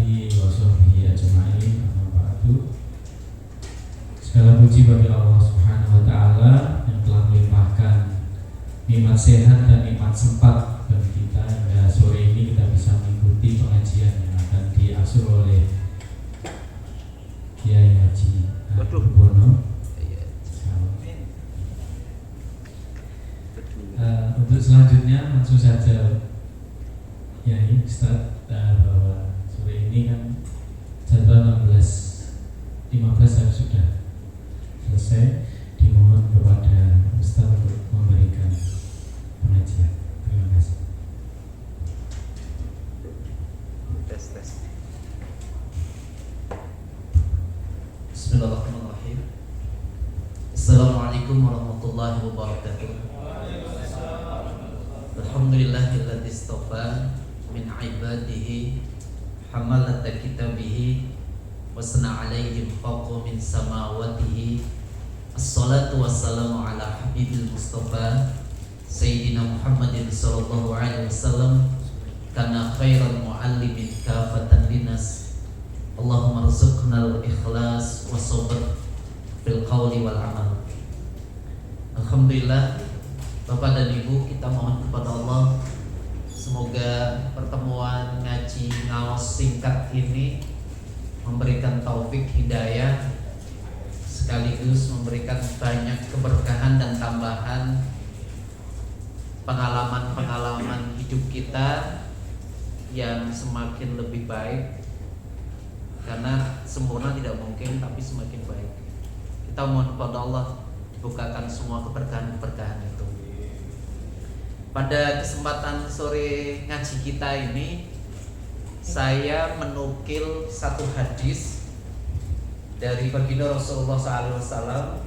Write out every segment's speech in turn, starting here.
alihi wa sahbihi ajma'in. Amma ba'du. Segala puji bagi Allah Subhanahu wa taala yang telah melimpahkan nikmat sehat dan nikmat sempat bagi kita hingga sore ini kita bisa mengikuti pengajian yang akan diasuh oleh Kiai Haji Bono. Untuk selanjutnya langsung saja ya Ustaz, bahwa sore ini kan jadwal 15 harus sudah selesai. Dimohon kepada Ustaz untuk memberikan pengajian. Terima kasih. Tes. Bismillahirrahmanirrahim. Assalamualaikum warahmatullahi wabarakatuh. Alhamdulillahilladzi istafa min ibadihi hamalata kitabihi wasna alaihim fawqa min samawatihi. Assalatu wassalamu ala habibil mustafa Sayyidina Muhammadin sallallahu alaihi wasallam kana khairal muallimin kafatan linnas. Allahumma rzuqnal ikhlas wa sabr fil qawli wal amal. Alhamdulillah, Bapak dan Ibu, kita mohon kepada Allah semoga pertemuan ngaji ngaos singkat ini memberikan taufik hidayah sekaligus memberikan banyak keberkahan dan tambahan pengalaman-pengalaman hidup kita yang semakin lebih baik, karena sempurna tidak mungkin, tapi semakin baik. Kita mohon kepada Allah bukakan semua keberkahan-keberkahan itu. Pada kesempatan sore ngaji kita ini, saya menukil satu hadis dari baginda Rasulullah SAW.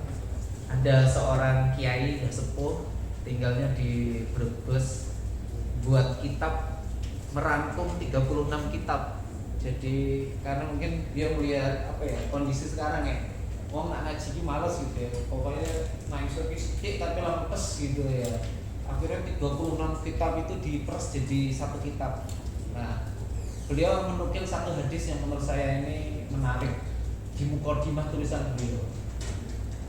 Ada seorang kiai yang sepuh, tinggalnya di Brebes, buat kitab, merangkum 36 kitab. Jadi karena mungkin dia melihat kondisi sekarang ya, nak ngaji ini males gitu ya, pokoknya naik sedikit tapi lempes gitu ya. Akhirnya 36 kitab itu diperes jadi satu kitab. Nah, beliau menukil satu hadis yang menurut saya ini menarik di mukadimah tulisan beliau.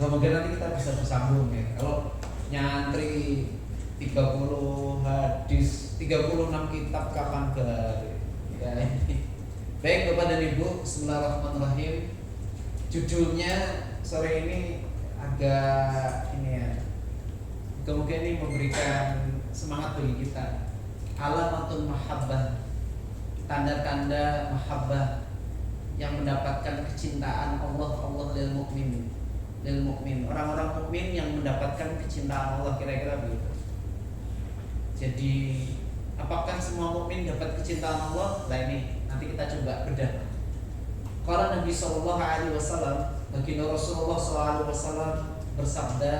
Nah, mungkin nanti kita bisa bersambung ya. Kalau nyantri 30 hadis, 36 kitab kapan kelar? Ya ini. Baik Bapak dan Ibu, bismillahirrahmanirrahim. Judulnya sore ini agak ini ya, mungkin ini memberikan semangat bagi kita. Alamatul mahabbah, tanda-tanda mahabbah yang mendapatkan kecintaan Allah lil mukmin, orang-orang mukmin yang mendapatkan kecintaan Allah, kira-kira begitu. Jadi apakah semua mukmin dapat kecintaan Allah? Nah ini nanti kita coba bedah. Kalau Nabi Sallallahu Alaihi Wasallam, baginda Rasulullah Sallallahu Alaihi Wasallam bersabda,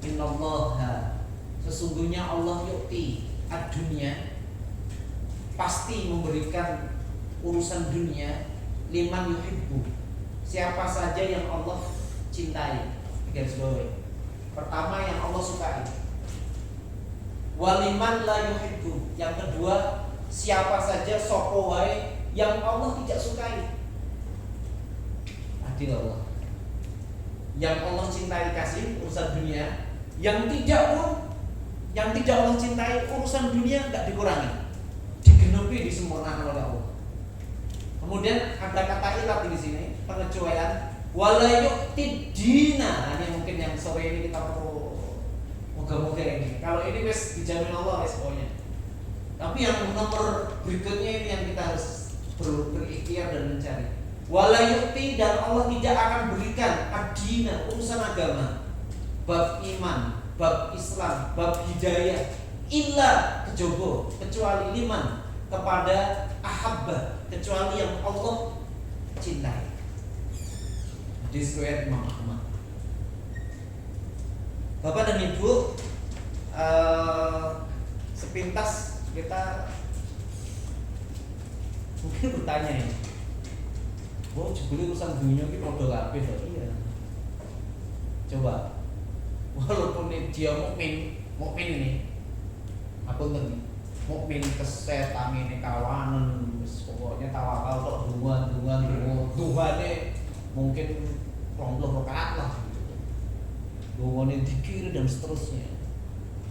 Innallaha, sesungguhnya Allah yu'ti ad-dunya, pasti memberikan urusan dunia, liman yuhibbu, siapa saja yang Allah cintai. Garis bawah. Pertama yang Allah sukai. Waliman la yuhibbu, yang kedua siapa saja sapa wae yang Allah tidak sukai. Adil Allah. Yang Allah cintai kasih urusan dunia, yang tidak Allah cintai urusan dunia enggak dikurangi, digenepi, disempurnakan oleh Allah. Kemudian ada kata ilat di sini, pengecualian wala yu'tid dina. Ini mungkin yang sore ini kita perlu moga-moga ini. Kalau ini wis dijamin Allah wis pokoknya. Tapi yang nomor berikutnya ini yang kita harus berikhtiar dan mencari. Wala yu'ti, dan Allah tidak akan berikan ad-dina, urusan agama, bab iman, bab Islam, bab hidayah, illa kejobo, kecuali liman, kepada ahabbah, kecuali yang Allah cintai. Hadis riwayat Imam Ahmad. Bapak dan Ibu, sepintas kita mungkin bertanya ini, jebule urusan dunia ini padha kabeh to. Iya. Coba, walaupun dia mukmin ini, apa mukmin keset, amin kawanan, pokoknya tawakal tok, duhane mungkin 20 rakaat lah gitu. Duhane dikir dan seterusnya.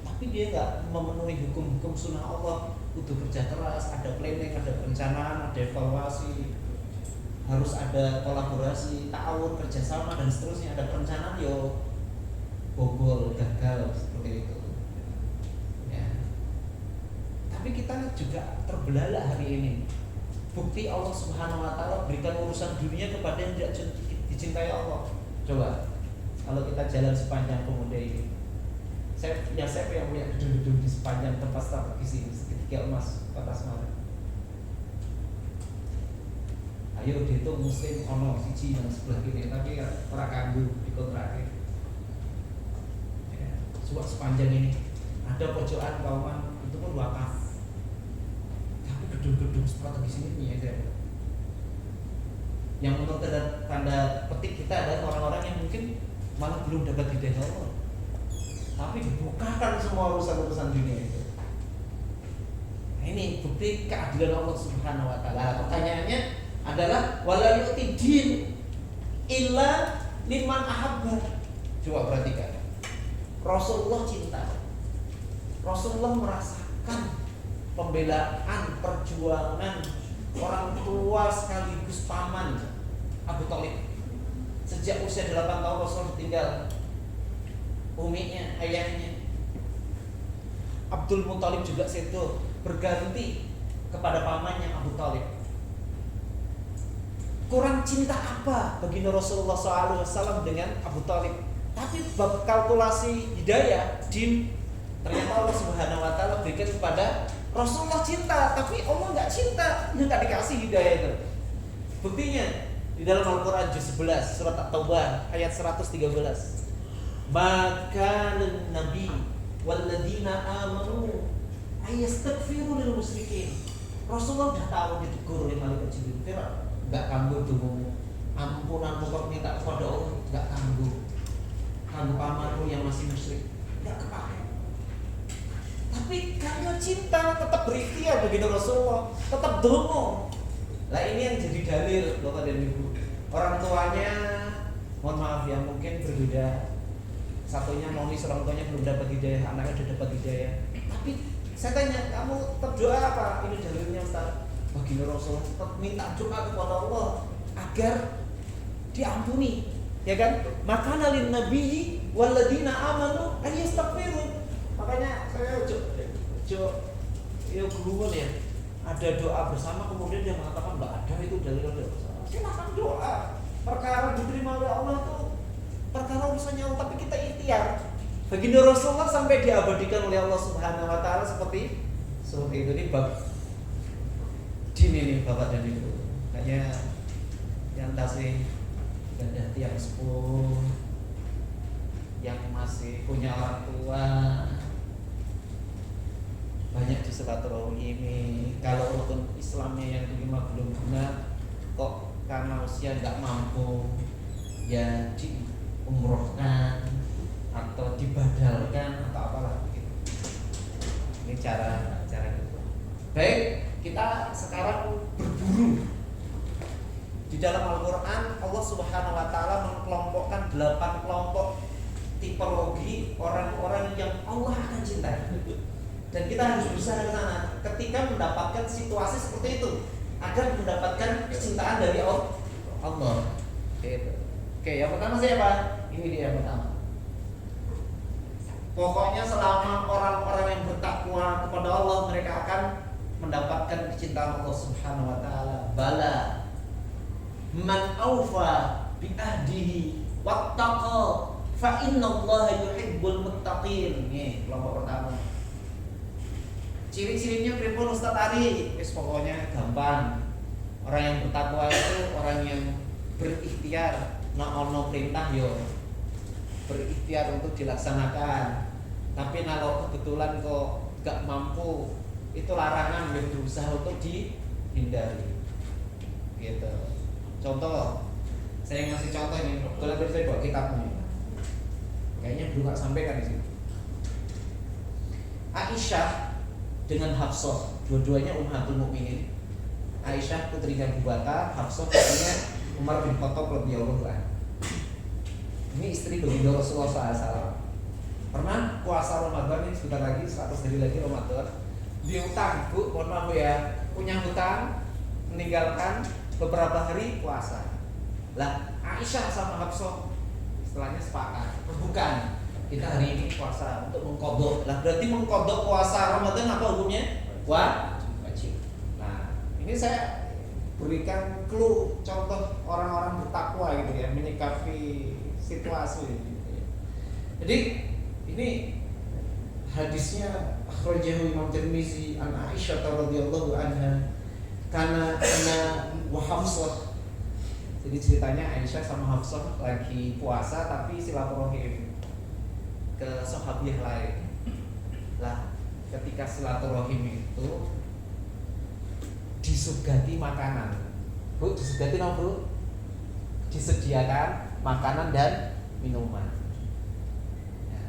Tapi dia nggak memenuhi hukum-hukum sunnah Allah. Kudu kerja keras, ada planning, ada perencanaan, ada evaluasi, harus ada kolaborasi, ta'awun, kerjasama dan seterusnya. Ada perencanaan yo bobol, gagal seperti itu. Ya. Tapi kita juga terbelalak hari ini. Bukti Allah Subhanahu Wa Taala berikan urusan dunia kepada yang tidak dicintai Allah. Coba kalau kita jalan sepanjang pemuda ini, siapa yang punya gedung-gedung di sepanjang tempat strategis ini, segitiga emas, Kota Semarang? Ayo dihitung muslim ono siji yang sebelah kiri, tapi orang kanggu dikontrak. Ya, suat sepanjang ini ada pojokan kauman itu pun wakaf. Tapi gedung-gedung strategis ini punya saya. Yang menurut tanda petik kita adalah orang-orang yang mungkin malah belum dapat hidayah Allah, tapi dibukakan semua urusan-urusan dunia itu. Nah, ini bukti keadilan Allah Subhanahu Wa Taala. Pertanyaannya adalah wala yu'ti din illa liman ahabba. Coba perhatikan. Rasulullah cinta. Rasulullah merasakan pembelaan, perjuangan orang tua sekaligus paman Abu Thalib. Sejak usia 8 tahun Rasul tinggal uminya, ayahnya. Abdul Muthalib juga sedo berganti kepada pamannya Abu Thalib. Kurang cinta apa baginda Rasulullah SAW dengan Abu Thalib? Tapi bab kalkulasi hidayah, din, ternyata Allah Subhanahu Wa Taala berikan kepada Rasulullah cinta, tapi Allah nggak cinta, nggak dikasih hidayah itu. Buktinya di dalam Al-Quran juz 11 surat At-Taubah ayat 113. Maka Nabi waladina amanu ayastaghfiru lil musyrikin. Rasulullah sudah tahu ditegur oleh malaikat Jibril, enggak kanggo dungu ampunan kok minta kepada Allah, enggak kanggo pamanmu yang masih musyrik, enggak kepake. Tapi karena cinta tetap berikhtiar begitu Rasulullah, tetap dongo. Lah ini yang jadi dalil Bapak dan Ibu. Orang tuanya mohon maaf ya mungkin berbeda. Satunya nonis orang tuanya belum dapat hidayah, anaknya sudah dapat hidayah. Tapi saya tanya, kamu tetap doa apa? Ini dalilnya Ustaz. Baginda Rasulullah tetap minta doa kepada Allah agar diampuni, ya kan? Makana lin nabiyyi waladina amanu ayastaghfiru. Makanya saya ya guru ya. Ada doa bersama kemudian dia mengatakan enggak ada itu dalil bersama. Silakan doa. Perkara diterima oleh Allah itu perkara urusannya Allah, tapi kita ikhtiar. Baginda Rasulullah sampai diabadikan oleh Allah Subhanahu Wa Taala seperti itu nih bab din ini Bapak dan Ibu. Kayaknya yang tasih ada tiang sepuh yang masih punya orang tua banyak di silaturahmi ini. Kalau rukun Islamnya yang kelima belum benar, kok karena usia nggak mampu ya diumrohkan atau dibadalkan atau apalah begitu. Ini cara itu. Baik, kita sekarang berburu. Di dalam Al-Quran Allah Subhanahu Wa Taala mengkelompokkan 8 kelompok tipologi orang-orang yang Allah akan cintai. Dan kita harus berusaha ke sana ketika mendapatkan situasi seperti itu agar mendapatkan kecintaan dari Allah. Oke, yang pertama siapa? Ini dia yang pertama. Pokoknya selama orang-orang yang bertakwa kepada Allah, mereka akan mendapatkan kecintaan Allah Subhanahu Wa Taala. Bala man aufa bi ahdihi wattaqa fa innallaha yuhibbul muttaqin. Nih, kelompok pertama. Ciri-cirinya pripun Ustaz Ari? Pokoknya gampang. Orang yang bertakwa itu orang yang berikhtiar, ono perintah yo berikhtiar untuk dilaksanakan. Tapi kalau kebetulan kok gak mampu, itu larangan yang berusaha untuk dihindari. Gitu. Contoh, saya ngasih contoh ini. Kalau saya bawa kitabnya, kayaknya belum gak sampai kan di sini. Aisyah dengan Hafsah, dua-duanya Ummahatul Mukminin. Aisyah putrinya Abu Bakar, Hafsah putrinya Umar bin Khattab radhiyallahu anhu. Ini istri baginda Rasulullah SAW. Pernah puasa Ramadan ini sebentar lagi, 100 hari lagi Ramadan. Dia utang, Bu, mohon maaf ya, punya hutang, meninggalkan beberapa hari puasa. Lah, Aisyah sama Hafsah setelahnya sepakat. Bukan, kita hari ini puasa untuk mengkodok. Lah berarti mengkodok puasa Ramadan apa hukumnya? Wajib. Nah, ini saya berikan clue contoh orang-orang bertakwa gitu ya, menyikapi situasi gitu ya. Jadi ini hadisnya akhrajahu Imam Tirmizi an Aisyah radhiyallahu anha kana ana wa Hafsah. Jadi ceritanya Aisyah sama Hafsah lagi puasa tapi silaturahim ke sahabiah lain. Lah, ketika silaturahim itu disugati makanan. Bu, disugati apa, Bro? Disediakan makanan dan minuman. Ya.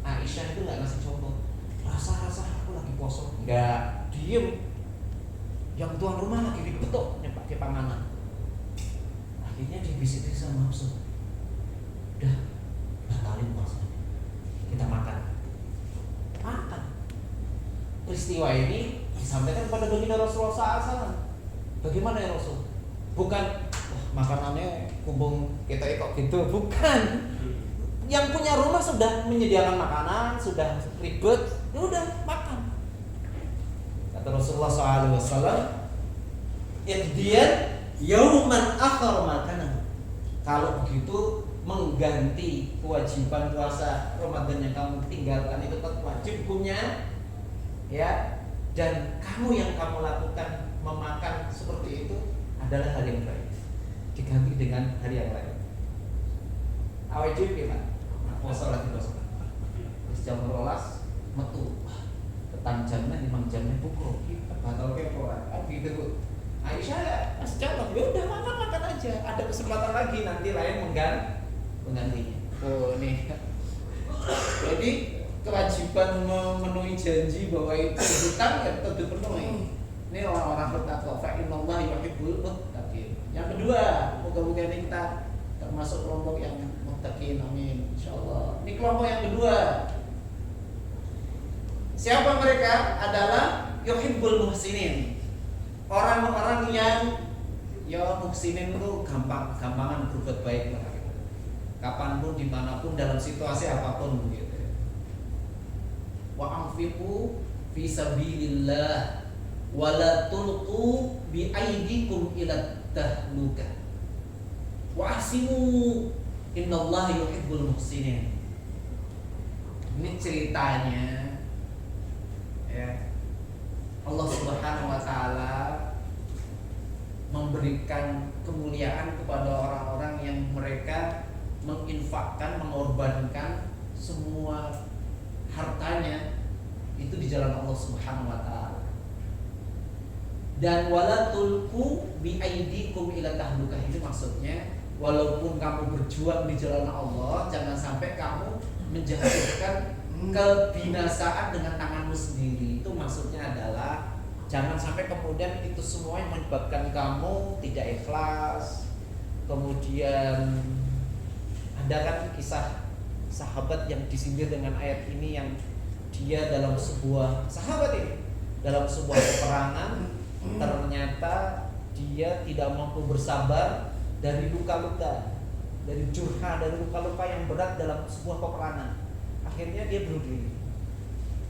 Aisyah itu nggak ngasih contoh. Rasa aku lagi kosong. Enggak, diem. Yang tuan rumah lagi dibetok nyepake panganan. Akhirnya dibisiki sama Hafsah. Udah, batalin puasanya. Kita makan. Peristiwa ini disampaikan pada baginda Rasulullah SAW. Bagaimana ya Rasul? Bukan, makanannya kumpul kita kok gitu. Bukan. Yang punya rumah sudah menyediakan makanan, sudah ribet, ya udah makan. Kata Rasulullah SAW, "Ihdiyan yauman akhar makanan." Kalau begitu mengganti kewajiban puasa Ramadan yang kamu tinggalkan itu tetap wajib hukumnya, ya. Dan kamu yang kamu lakukan memakan seperti itu adalah hal yang baik, diganti dengan hari yang lain. Wajib ya Pak. Puasa lagi puasa. Terus jam 12 metu. Petang jamnya 5 jamnya pukul. Batal ke orang. Gitu Bu. Aisyah ya, masih jawab, ya udah makan aja. Ada kesempatan lagi nanti lain menggantinya. Oh nih. Jadi kewajiban memenuhi janji bahwa itu hutang ya tetap dipenuhi. Ini orang-orang bertakwa. Fa innallaha yuhibbul muttaqin. Yang kedua, moga-moga ini kita termasuk kelompok yang muttaqin, amin. Insyaallah. Ini kelompok yang kedua. Siapa mereka? Adalah yuhibbul muhsinin. Orang-orang yang ya muhsinin itu gampangan berbuat baik lah. Kapanpun, dimanapun, dalam situasi apapun begitu. Wa anfiqu fi sabilillah wa la tulqu bi aydikum ila tahlukah. Wa ahsinu innallaha yuhibbul muhsinin. Ini ceritanya ya, Allah Subhanahu wa taala memberikan kemuliaan kepada orang-orang yang mereka menginfakkan, mengorbankan semua hartanya itu di jalan Allah Subhanahu wa taala. Dan wala tulqu bi aidikum ila tahlukah, itu maksudnya walaupun kamu berjuang di jalan Allah, jangan sampai kamu menjatuhkan kebinasaan dengan tanganmu sendiri. Itu maksudnya adalah jangan sampai kemudian itu semua yang menyebabkan kamu tidak ikhlas. Kemudian ada kan kisah sahabat yang disindir dengan ayat ini, yang dia dalam sebuah sahabat ini dalam sebuah peperangan ternyata dia tidak mampu bersabar dari luka-luka, dari jurha, dari luka-luka yang berat dalam sebuah peperangan. Akhirnya dia bunuh diri.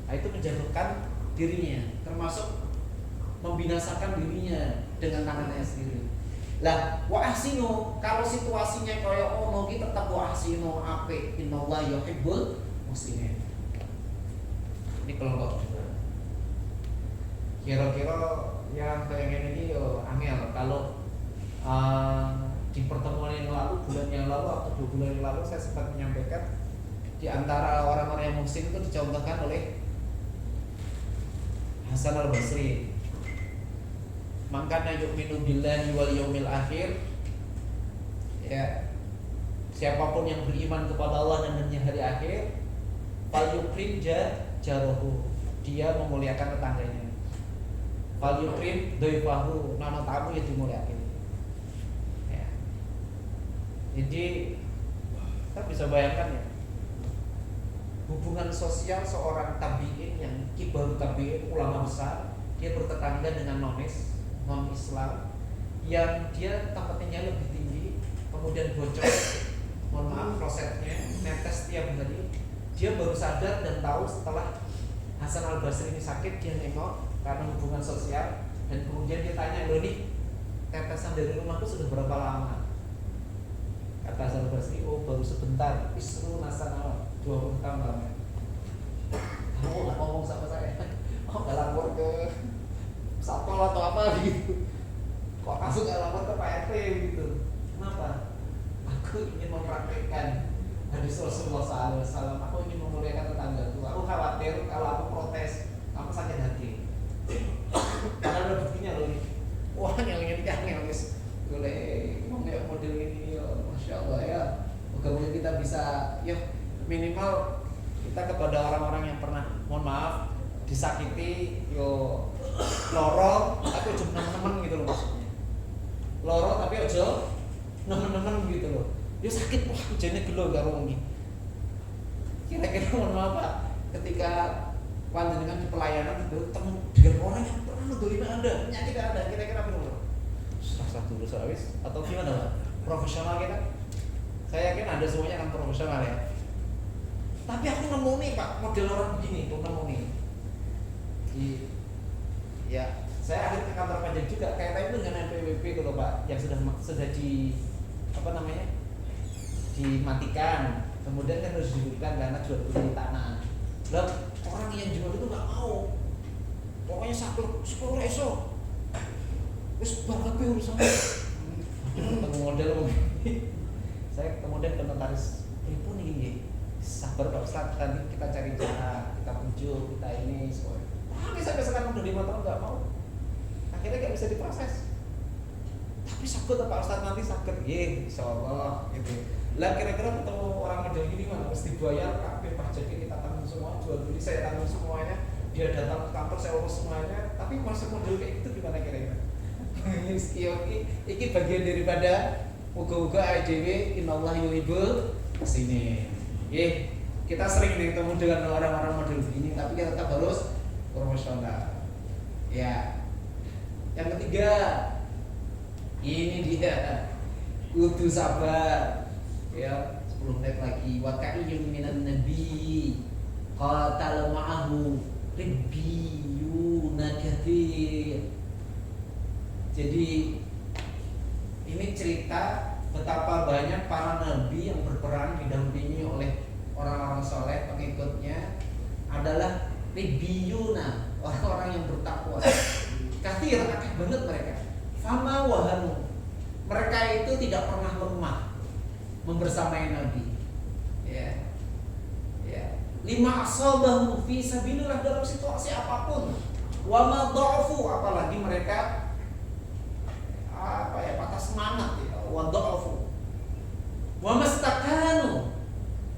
Nah, itu menjatuhkan dirinya, termasuk membinasakan dirinya dengan tangannya sendiri. Lah, wa ahsinu, kalau situasinya kaya ono ki tetap wa ahsinu apik, innallaha yuhibbul muhsinin. Ini kelompok kira-kira yang pengen ini yo angel. Kalau di pertemuan yang lalu, bulan yang lalu atau 2 bulan yang lalu, saya sempat menyampaikan di antara orang-orang yang muhsin itu dicontohkan oleh Hasan al-Basri. Maka yu'minu billahi wal yaumil akhir, ya, siapapun yang beriman kepada Allah dan hari akhir, fal yukrim jarahu, dia memuliakan tetangganya. Fal yukrim dhaifahu, nana tamu ya dimuliakan. Ya. Jadi kita bisa bayangkan ya, hubungan sosial seorang tabi'in yang kibar tabi'in, ulama besar, dia bertetangga dengan non Islam yang dia tempatnya lebih tinggi, kemudian bocor, mohon maaf klosetnya netes tiap hari. Dia baru sadar dan tahu setelah Hasan Al Basri ini sakit, dia nengok karena hubungan sosial, dan kemudian dia tanya, loh nih tetesan dari rumahku sudah berapa lama? Kata Hasan Al Basri, oh baru sebentar, isru nasanawa, 20 tahun lama. Kamu nggak ngomong sama saya, kok nggak lapor ke satpol atau apa gitu? Kok kamu nggak lapor ke Pak RT gitu? Kenapa? Aku ingin mempraktikkan hadis Rasulullah SAW. Aku ingin memuliakan tetanggaku. Aku khawatir kalau aku protes, kamu sakit hati. Karena ada buktinya loh nih. Wah, yang guys, boleh ngomong model ini, ya, masya Allah ya. Moga-moga kita bisa, yuk minimal kita kepada orang-orang yang pernah, mohon maaf, disakiti, yo loro, tapi ojo nemen-nemen gitu loh maksudnya. Loro tapi ojo nemen-nemen gitu loh. Dia sakit, wah hujannya gelo karo wengi. Kira-kira mohon maaf Pak, ketika panjenengan di pelayanan itu ketemu dengan orang yang pernah ngedolimi Anda, penyakit Anda, kira-kira apa dulu? Rasa dulu sawis atau gimana Pak? Profesional kita? Saya yakin Anda semuanya akan profesional ya. Tapi aku nemu nih Pak, model orang begini, tuh nemu nih. Ya, saya akhirnya ke kantor pajak juga, kaitannya itu dengan NPWP kalau Pak, yang sudah di apa namanya, dimatikan, kemudian kan harus dihidupkan karena jual beli tanah. Lah orang yang jual itu nggak mau, pokoknya sepuluh reso, terus banget urusan. Ketemu model begini, saya kemudian ke notaris, ibu nih, sabar Pak Ustadz, nanti kita cari cara, kita pujuk, kita ini semua. Tapi sampai sekarang udah 5 tahun nggak mau, akhirnya nggak bisa diproses. Tapi sakit Pak Ustadz, nanti sakit, insya Allah gitu. Lah kira-kira ketemu orang model gini mana? Mesti dibayar KP pajaknya kita tanggung semua, jual beli saya tanggung semuanya, dia datang ke kantor saya urus semuanya. Tapi masuk model kayak gitu gimana kira-kira? Ini bagian daripada uga-uga AJW inallah yuhibbul sini. Kita sering nih ketemu dengan orang-orang model begini, tapi kita tetap harus profesional. Ya. Yang ketiga, ini dia kudu sabar. Ya, 10 menit lagi. Wa ka'iyyun minan nabi qatal ma'ahu ribbiyuna katsir. Jadi ini cerita betapa banyak para nabi yang berperan didampingi oleh orang-orang soleh, pengikutnya adalah ribbiyuna, orang-orang yang bertakwa. Katsir, akeh banget mereka. Fama wahanu, mereka itu tidak pernah lemah membersamai Nabi. Ya. Lima asabahu fi sabilillah, dalam situasi apapun. Wa ma dha'fu, apalagi mereka patah semangat ya. Wa dha'fu. Wa mastakanu,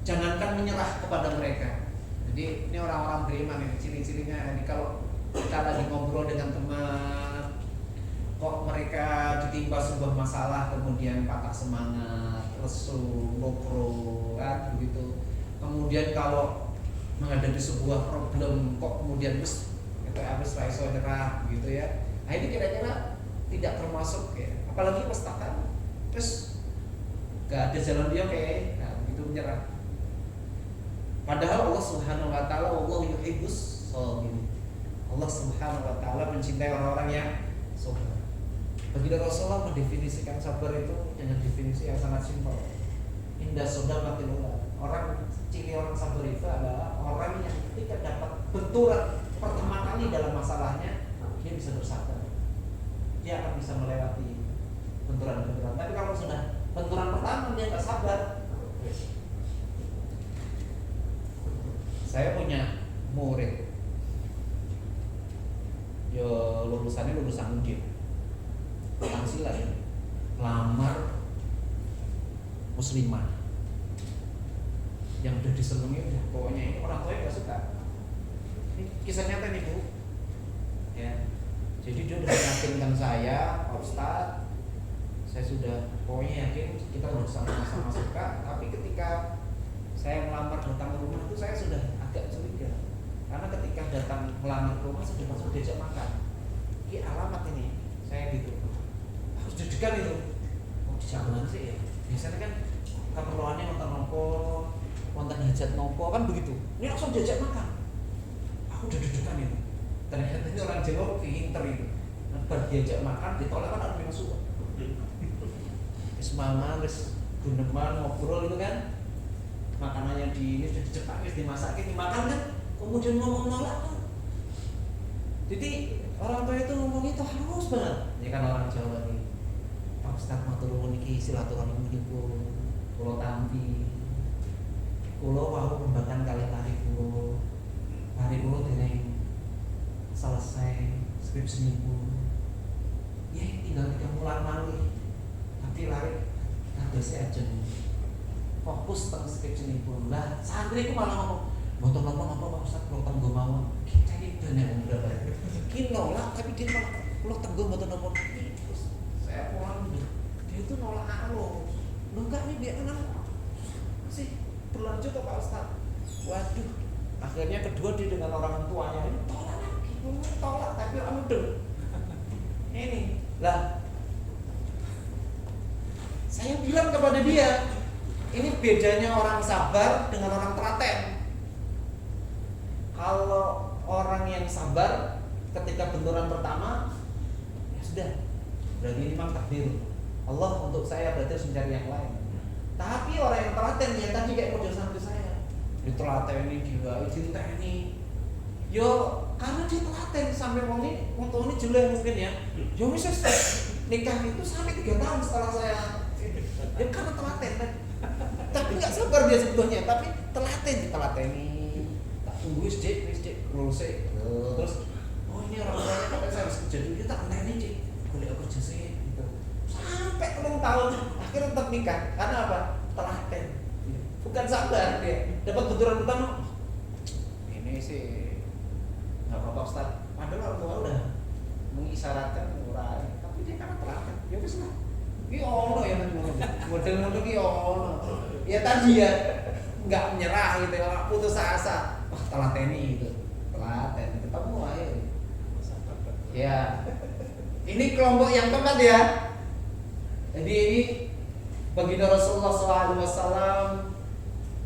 jangankan menyerah kepada mereka. Jadi ini orang-orang beriman ini ciri-cirinya. Ini kalau kita lagi ngobrol dengan teman, kok mereka ditimpa sebuah masalah kemudian patah semangat, lesu, lopro, kan begitu. Kemudian kalau menghadapi sebuah problem kok kemudian terus itu habis iso nyerah gitu ya. Nah ini kira-kira tidak termasuk ya. Apalagi pestakan terus gak ada jalan dia kayak nah begitu menyerah. Padahal Allah Subhanahu wa taala wallahu yuhibbus shabirin. Allah Subhanahu wa taala mencintai orang-orang yang sabar. Baginda Rasulullah mendefinisikan sabar itu dengan definisi yang sangat simpel. Indah sodaqatil ula. Ciri orang sabar itu adalah orang yang ketika dapat benturan pertama kali dalam masalahnya, dia bisa bersabar. Dia akan bisa melewati benturan-benturan. Tapi kalau sudah benturan pertama dia nggak sabar. Saya punya murid, lulusan UGM, Pancasila ya, lamar muslimah, yang udah disenangi udah pokoknya ini orang tua nggak suka. Ini kisah nyata nih Bu, ya. Jadi dia udah meyakinkan saya, Pak Ustadz, saya sudah pokoknya yakin kita udah sama-sama suka, tapi ketika saya melamar datang ke rumah itu saya sudah agak curiga, karena ketika datang melamar ke rumah sudah langsung diajak makan. Ini alamat ini, saya gitu harus deg-degan itu. Oh dijak mana sih ya? Biasanya kan keperluannya nonton nopo, nonton hajat nopo kan begitu. Ini langsung diajak makan. Aku udah deg-degan itu. Ternyata ini orang Jawa pinter itu. Nah, diajak makan ditolak kan harus masuk. Terus mama, terus guneman ngobrol itu kan, makanannya ini sudah dicepak, dimasakin, dimakan kan, kemudian ngomong nolak kan. Jadi orang tua itu ngomong itu halus banget. Ini kan orang Jawa nih. Pak Ustadz matur nuwun iki silaturahmi nipun kula tampi. Kula wau rembakan kalih lari kula. Lari kula dereng selesai skripsinipun. Ya tinggal 3 bulan malih. Tapi lari kadose ajeng. Fokus teng skripsinipun. Lah santri ku malah ngomong, "Mboten napa-napa Pak Ustadz kula tenggo mawon." Kita iki dene berapa? Ki nolak tapi dia malah kula tenggo mboten napa. Terus saya pulang dia itu nolak halus. Lu enggak nih biar kenal masih berlanjut Pak Ustadz. Waduh, akhirnya kedua dia dengan orang tuanya ini tolak lagi, tolak tapi orang mudeng. Ini lah, saya bilang kepada dia, ini bedanya orang sabar dengan orang telaten. Kalau orang yang sabar ketika benturan pertama, ya sudah, berarti ini memang takdir Allah untuk saya, berarti harus mencari yang lain. Tapi orang yang telaten ya tadi kayak model santri saya, ditelateni juga, diteni. Yo karena dia telaten sampai wong ini jelek mungkin ya. Yo wis nikah itu sampai 3 tahun setelah saya. Ya karena telaten kan. Tapi nggak sabar dia sebetulnya, tapi telaten ditelateni. Tak tunggu wis Dik, lulus terus oh ini orang tuanya katanya saya harus kerja dulu, dia tak enteni Cik. Boleh aku kerja sih gitu. Sampai 3 tahun akhirnya tetap nikah. Karena apa? Telaten. Bukan sabar dia. Dapat benturan pertama. Ini sih nggak apa-apa Ustaz. Padahal orang tua udah mengisyaratkan murah, tapi dia karena telaten. Ya wis lah. Ki ono ya model-model ki ono. Ya tadi ya nggak menyerah gitu, nggak putus asa. Wah telateni gitu, telaten ketemu aja. Ya, ini kelompok yang keempat ya. Jadi ini baginda Rasulullah SAW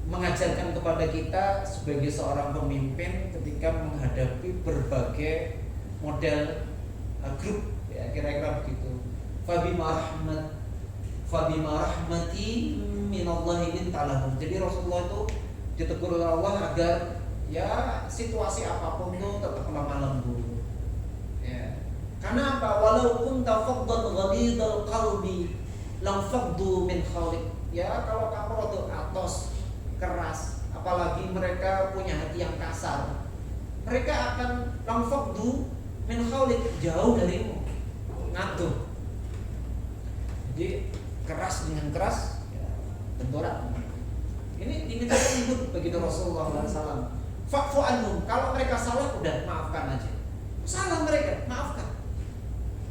mengajarkan kepada kita sebagai seorang pemimpin ketika menghadapi berbagai model grup, ya kira-kira begitu. Fabima rahmati minallahi lintalahum. Jadi Rasulullah itu ditegur oleh Allah agar ya situasi apapun itu tetap lemah lembut. Ya. Karena apa? Walau kunta faddan ghalidhal qalbi lam faddu min khawlik. Ya kalau kamu waktu atos keras, apalagi mereka punya hati yang kasar, mereka akan lam faddu min khawlik, jauh darimu, ngatuh. Jadi keras dengan keras, ya, benturan. Ini diminta ribut bagi Rasulullah SAW. Fa'fu anhum, kalau mereka salah udah maafkan aja. Salah mereka, maafkan.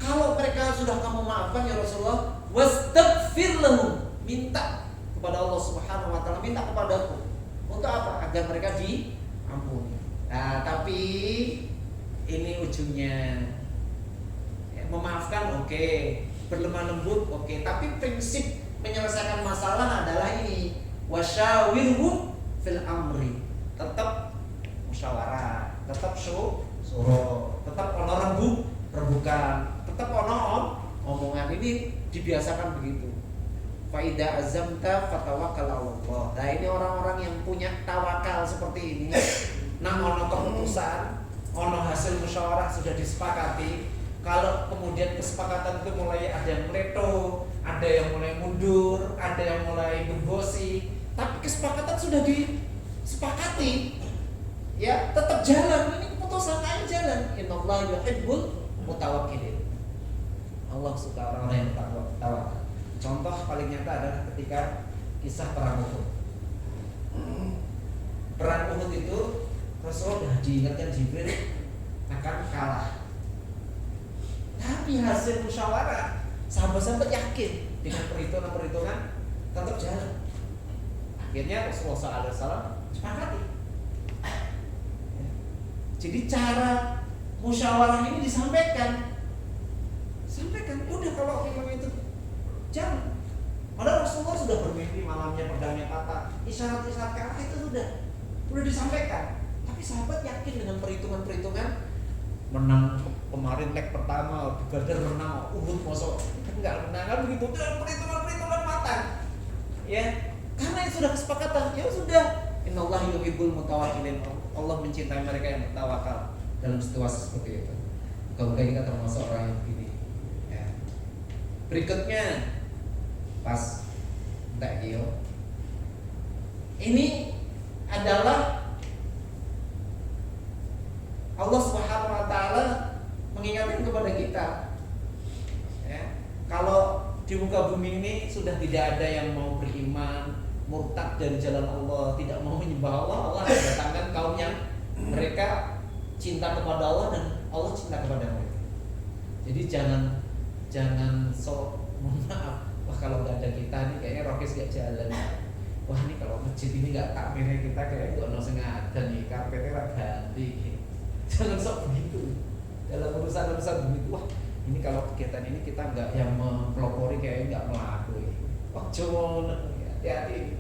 Kalau mereka sudah kamu maafkan ya Rasulullah, wastaghfir lahum, minta kepada Allah Subhanahu wa taala, minta kepadaku. Untuk apa? Agar mereka diampuni. Nah, tapi ini ujungnya. Ya, memaafkan oke. Berlemah lembut oke, tapi prinsip menyelesaikan masalah adalah ini, wasyawirhum fil amri, tetap musyawarah, tetap syuro, tetap ono rembukan, tetap ono omongan. Ini dibiasakan begitu. Fa idza azamta fatawakkal 'ala Allah. Nah, ini orang-orang yang punya tawakal seperti ini. Nah, ono keputusan, ono hasil musyawarah sudah disepakati. Kalau kemudian kesepakatan itu mulai ada yang meleto, ada yang mulai mundur, ada yang mulai berbosi, tapi kesepakatan sudah disepakati, ya tetap jalan. Ini keputusan aja jalan. Innallaha yuhibbul mutawakkilin. Allah suka orang-orang yang tawakal. Contoh paling nyata adalah ketika kisah perang Uhud. Perang Uhud itu Rasulullah diingatkan Jibril akan kalah. Tapi hasil musyawarah Sahabat-sahabat yakin dengan perhitungan-perhitungan tetap jalan. Akhirnya Rasulullah SAW sepakati. Jadi cara musyawarah ini disampaikan. Udah kalau memang itu jangan. Padahal Rasulullah sudah bermimpi malamnya pedangnya patah, isyarat-isyarat ke arah itu sudah disampaikan. Tapi sahabat yakin dengan perhitungan-perhitungan, menang kemarin leg pertama di Badar, menang Uhud, mosok enggak menang kan begitu, dengan perhitungan-perhitungan matang. Ya, karena itu sudah kesepakatan, ya sudah. Innallaha yuhibbul mutawakkilin. Allah mencintai mereka yang bertawakal dalam situasi seperti itu. Kalau kita termasuk orang yang begini. Ya. Berikutnya pas tak iyo. Ini adalah Allah Subhanahu wa taala mengingatkan kepada kita. Ya, kalau di muka bumi ini sudah tidak ada yang mau beriman, murtad dari jalan Allah, tidak mau menyembah Allah, Allah akan datangkan kaum yang mereka cinta kepada Allah dan Allah cinta kepada mereka. Jadi jangan sok mohon maaf. Wah kalau nggak ada kita nih kayaknya Rokis gak jalan. Wah ini kalau masjid ini nggak takmirnya kita kayaknya nggak nol sengaja nih, karpetnya lah ganti. Jangan sok begitu. Dalam urusan begitu, wah ini kalau kegiatan ini kita nggak yang mempelopori kayaknya nggak melaku. Wah coba hati-hati.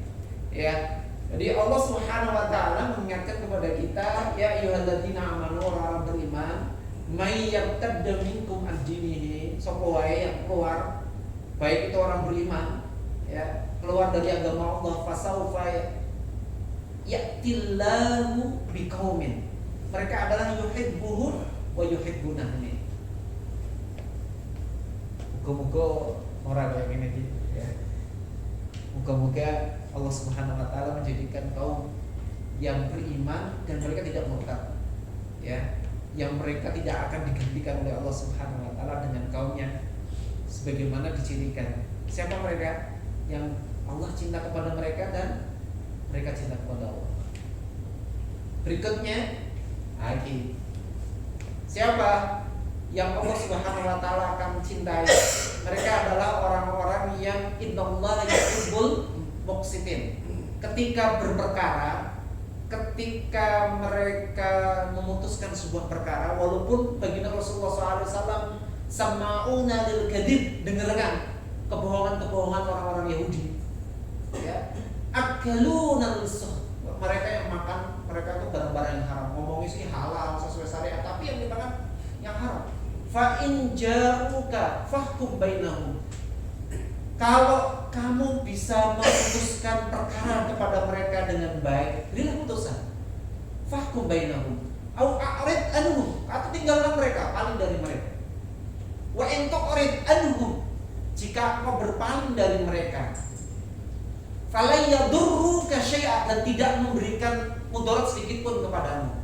Ya. Jadi Allah Subhanahu wa taala mengingatkan kepada kita, ya ayyuhalladzina amanu, orang beriman, may yartadda minkum an dinihi, sapa wae yang keluar, baik itu orang beriman, ya, keluar dari agama Allah, fasaufa ya'tillahu biqaumin. Mereka adalah yuhibbuhum wa yuhibbunahum. Muga-muga orang yang ini ya. Muga-muga Allah Subhanahu wa taala menjadikan kaum yang beriman dan mereka tidak murtad. Ya, yang mereka tidak akan digantikan oleh Allah Subhanahu wa taala dengan kaumnya sebagaimana dicirikan. Siapa mereka? Yang Allah cinta kepada mereka dan mereka cinta kepada Allah. Berikutnya lagi. Siapa yang Allah Subhanahu wa taala akan mencintai? Mereka adalah orang-orang yang innallaha yuhibbul muqsitin. Ketika berperkara, ketika mereka memutuskan sebuah perkara, walaupun baginda Rasulullah SAW sama'una lil kadhib, dengarkan kebohongan-kebohongan orang-orang Yahudi. Ya, akaluna lis-suh, mereka yang makan, mereka itu barang-barang yang haram. Ngomongnya sih halal sesuai syariat, tapi yang dimakan yang haram. Fa in ja'uka fahkum bainahum. Kalau kamu bisa memutuskan perkara kepada mereka dengan baik, berilah putusan. Fahkum bainahum. Au a'rid anhum, atau tinggalkan mereka, paling dari mereka. Wa in tu'rid anhum, jika kau berpaling dari mereka, fala yadurruka syai'a, dan tidak memberikan mudarat sedikit pun kepadamu.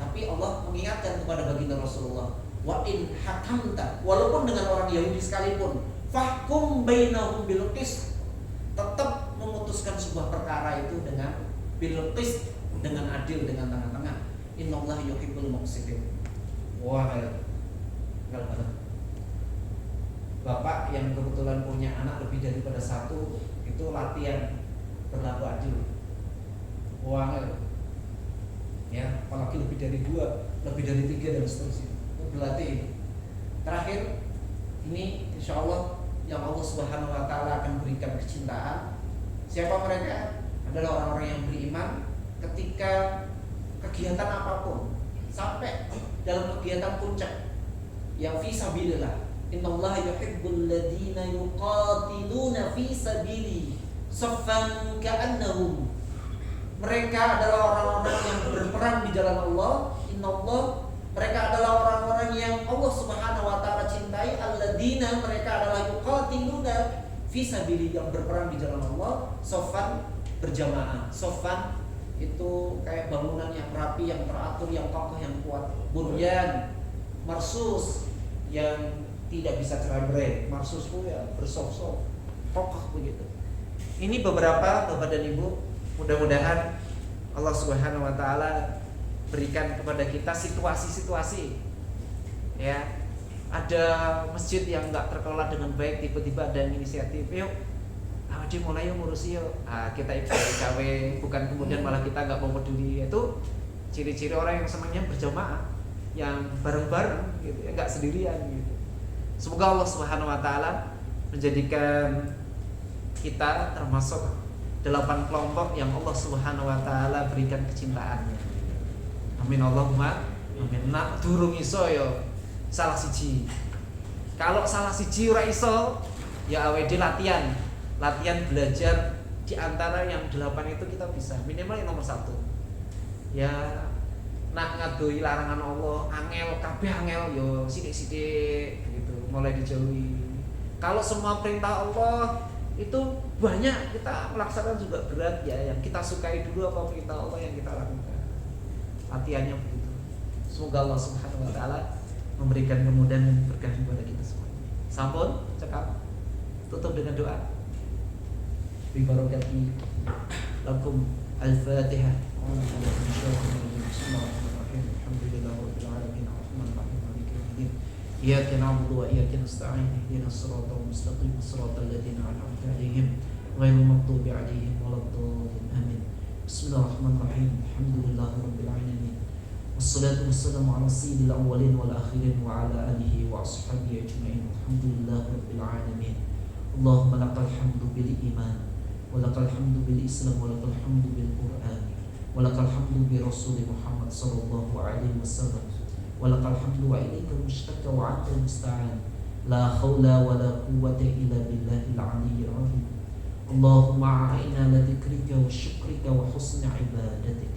Tapi Allah mengingatkan kepada baginda Rasulullah, wa in hakamta, walaupun dengan orang Yahudi sekalipun, fahkum bainahum bil qist, tetap memutuskan sebuah perkara itu dengan bil qist, dengan adil, dengan tengah-tengah. Innallaha yuhibbul muqsitin. Wah, enggak banget. Bapak yang kebetulan punya anak lebih daripada satu, itu latihan berlaku adil. Wah, ya, apalagi lebih dari 2, lebih dari 3 dan seterusnya. Berlatih. Terakhir, ini insya Allah yang Allah Subhanahu wa taala akan berikan kecintaan. Siapa mereka? Adalah orang-orang yang beriman ketika kegiatan apapun, sampai dalam kegiatan puncak yang fi sabilillah. Innallaha yuhibbul ladzina yuqatiluna fi sabili saffan ka'annahum. Mereka adalah orang-orang yang berperang di jalan Allah. Innallah, mereka adalah orang-orang yang Allah Subhanahu wa taala cintai. Alladzina, mereka adalah yuqatiluna fi sabili, yang berperang di jalan Allah, saffan, berjamaah. Saffan itu kayak bangunan yang rapi, yang teratur, yang kokoh, yang kuat. Bunyan marsus, yang tidak bisa cerai-berai. Marsus itu ya bersop-sop, kokoh begitu. Ini beberapa Bapak dan Ibu, mudah-mudahan Allah Subhanahu wa taala berikan kepada kita situasi-situasi, ya, ada masjid yang nggak terkelola dengan baik, tiba-tiba ada yang inisiatif, yuk dia mulai yuk ngurusi yuk, kita ikut bukan kemudian malah kita nggak mau peduli. Itu ciri-ciri orang yang senangnya berjamaah, yang bareng-bareng gitu, nggak sendirian gitu. Semoga Allah Subhanahu Wa Taala menjadikan kita termasuk 8 kelompok yang Allah Subhanahu Wa Taala berikan kecintaannya. Amin Allahumma amin. Nak durung iso yo salah siji. Kalau salah siji ora iso, ya AWD latihan belajar di antara yang 8 itu kita bisa. Minimal yang nomor 1. Ya nak ngadoi larangan Allah, angel kabeh angel yo sithik-sithik gitu, mulai dijauhi. Kalau semua perintah Allah itu banyak, kita melaksanakan juga berat ya. Yang kita sukai dulu apa perintah Allah yang kita lakukan. Latihannya begitu. Semoga Allah Subhanahu Wa Taala memberikan kemudahan dan berkah kepada kita semua. Sampun cekap. Tutup dengan doa. Bi barakati lakum al-Fatihah. Bismillahirrahmanirrahim. Alhamdulillahirabbil alamin. Arrahmanirrahim. Maliki yaumiddin. Iyyaka na'budu wa iyyaka nasta'in. Ihdinas siratal mustaqim. Shiratal ladzina an'amta 'alaihim ghairil maghdubi 'alaihim waladdallin. Amin. Bismillahirrahmanirrahim. Alhamdulillahirabbil alamin. Wassalatu wassalamu ala sayyidil awwalin wal akhirin wa ala alihi wa ashabihi ajma'in. Alhamdulillahirabbil alamin. Allahumma lakal hamdu bil iman, wa lakal hamdu bil islam, wa lakal hamdu bil qur'an, wa lakal hamdu bi rasul Muhammad sallallahu alaihi wasallam, wa lakal hamdu wa ilaikal mushtaka wa antal musta'an. La haula wa la quwwata illa billahil aliyyil azim. Allahumma a'inna ala dzikrika wa syukrika wa husni ibadatik.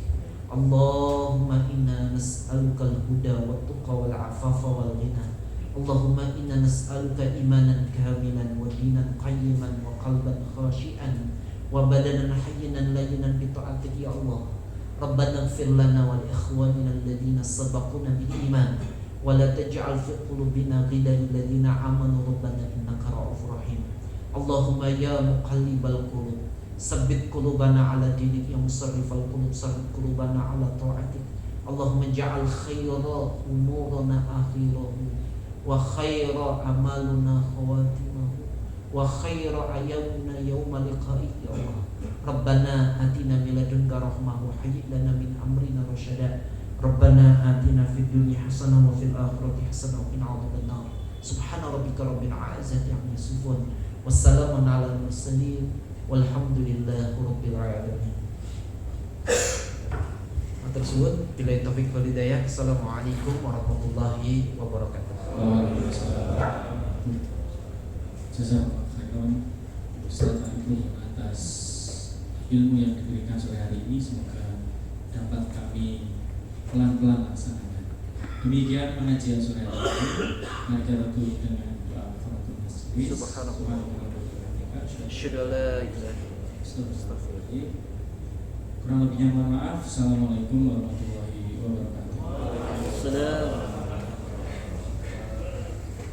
Allahumma inna nas'aluka al-huda wa tuqa wal afafa wal ghina. Allahumma inna nas'aluka imanan kamilan wa dinan qayyiman wa qalban khashi'an wa badanan hayyinan layyinan bi ta'atik ya Allah. Rabbana ighfir lana wa li ikhwanina alladhina sabaquna bil iman wa la taj'al fi qulubina ghillan lil ladzina amanu rabbana innaka ra'ufur rahim. Allahumma ya muqallibal qulub sabbit qulubana ala dinik, ya musarrifal qulub sabbit qulubana ala ta'atik. Allahumma ja'al khayra umurana akhirahu wa khayra amaluna khawatimahu wa khayra ayyamina yawma liqa'ik ya Allah. Rabbana atina min ladunka rahmah wa hayyi lana min amrina rasyada. Rabbana atina fid dunya hasanah wa fil akhirati hasanah wa qina adzabannar. Subhana rabbika rabbil izzati amma yasifun. Wassalamun ala mursalin. Walhamdulillahi rabbil alamin. Matur suwun, billahi taufik wal hidayah. Assalamualaikum warahmatullahi wabarakatuh. Waalaikumsalam. Jazakallahu Ustaz Agung atas ilmu yang diberikan sore hari ini, semoga dapat kami pelan-pelan laksanakan. Demikian pengajian sore hari ini. Mari kita tutup dengan doa kafaratul majlis. Subhanallah. Kurang lebihnya mohon maaf. Assalamualaikum warahmatullahi wabarakatuh.